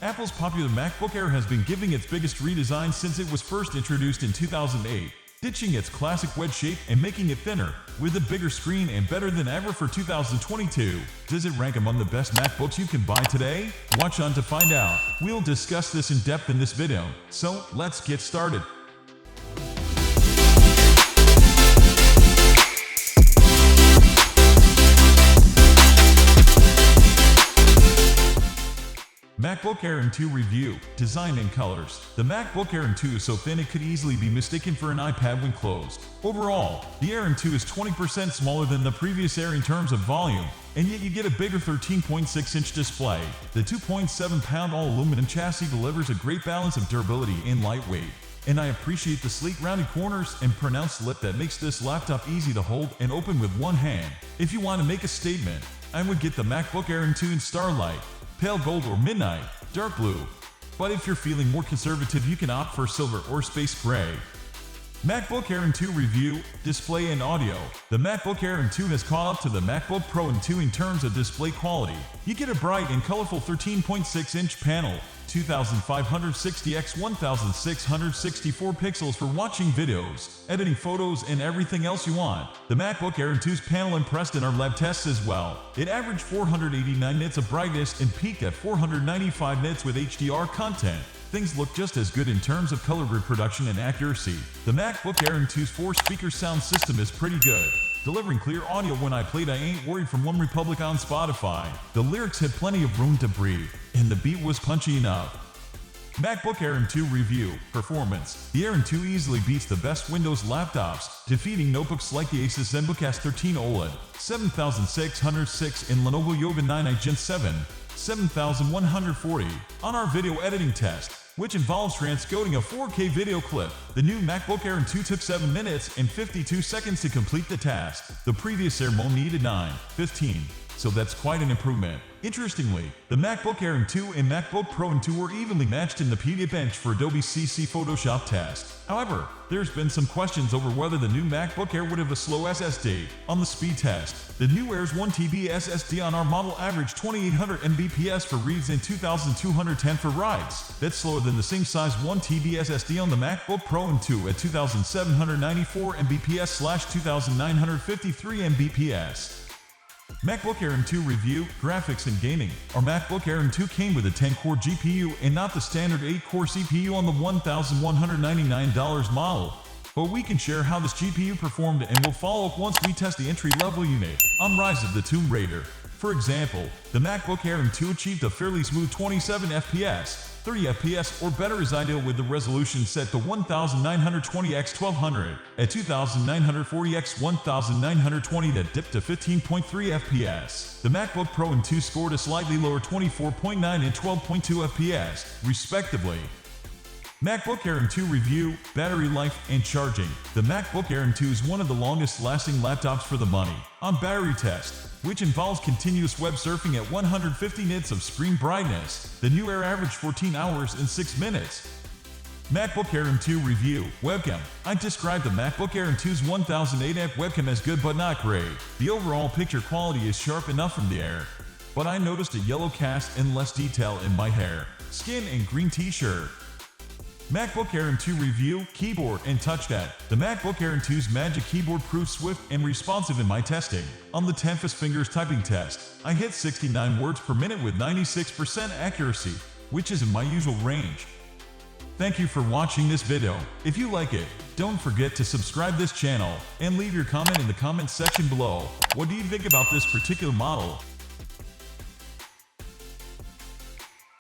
Apple's popular MacBook Air has been giving its biggest redesign since it was first introduced in 2008, ditching its classic wedge shape and making it thinner, with a bigger screen and better than ever for 2022. Does it rank among the best MacBooks you can buy today? Watch on to find out. We'll discuss this in depth in this video, so let's get started. MacBook Air M2 Review, Design and Colors. The MacBook Air M2 is so thin it could easily be mistaken for an iPad when closed. Overall, the Air M2 is 20% smaller than the previous Air in terms of volume, and yet you get a bigger 13.6-inch display. The 2.7-pound all-aluminum chassis delivers a great balance of durability and lightweight. And I appreciate the sleek rounded corners and pronounced lip that makes this laptop easy to hold and open with one hand. If you want to make a statement, I would get the MacBook Air M2 in Starlight, Pale Gold or Midnight, Dark Blue. But if you're feeling more conservative, you can opt for Silver or Space Gray. MacBook Air M2 Review, Display and Audio. The MacBook Air M2 has caught up to the MacBook Pro M2 in terms of display quality. You get a bright and colorful 13.6-inch panel, 2560 x 1664 pixels for watching videos, editing photos, and everything else you want. The MacBook Air M2's panel impressed in our lab tests as well. It averaged 489 nits of brightness and peaked at 495 nits with HDR content. Things look just as good in terms of color reproduction and accuracy. The MacBook Air M2's 4-speaker sound system is pretty good, delivering clear audio. When I played I Ain't Worried from One Republic on Spotify, the lyrics had plenty of room to breathe, and the beat was punchy enough. MacBook Air M2 Review, Performance. The Air M2 easily beats the best Windows laptops, defeating notebooks like the Asus ZenBook S13 OLED, 7606 and Lenovo Yoga 9i Gen 7, 7140. On our video editing test, which involves transcoding a 4K video clip, the new MacBook Air M2 took 7 minutes and 52 seconds to complete the task. The previous Air M1 needed 9:15, so that's quite an improvement. Interestingly, the MacBook Air M2 and MacBook Pro M2 were evenly matched in the PDA bench for Adobe CC Photoshop test. However, there's been some questions over whether the new MacBook Air would have a slow SSD. On the speed test, the new Air's 1TB SSD on our model averaged 2800 Mbps for reads and 2210 for writes. That's slower than the same size 1TB SSD on the MacBook Pro M2 at 2794 Mbps/2953 Mbps. MacBook Air M2 Review, Graphics and Gaming. Our MacBook Air M2 came with a 10-core GPU and not the standard 8-core CPU on the $1,199 model. But we can share how this GPU performed, and we'll follow up once we test the entry-level unit on Rise of the Tomb Raider. For example, the MacBook Air M2 achieved a fairly smooth 27 FPS. 30 FPS or better is ideal with the resolution set to 1920x1200 at 2940x1920 that dipped to 15.3 FPS. The MacBook Pro M2 scored a slightly lower 24.9 and 12.2 FPS, respectively. MacBook Air M2 Review, Battery Life and Charging. The MacBook Air M2 is one of the longest-lasting laptops for the money. On battery test, which involves continuous web surfing at 150 nits of screen brightness, the new Air averaged 14 hours and 6 minutes. MacBook Air M2 Review, Webcam. I described the MacBook Air M2's 1080p webcam as good but not great. The overall picture quality is sharp enough from the Air, but I noticed a yellow cast and less detail in my hair, skin, and green t-shirt. MacBook Air M2 Review, Keyboard and Touchpad. The MacBook Air M2's Magic Keyboard proved swift and responsive in my testing. On the Tempest Fingers typing test, I hit 69 words per minute with 96% accuracy, which is in my usual range. Thank you for watching this video. If you like it, don't forget to subscribe this channel and leave your comment in the comment section below. What do you think about this particular model?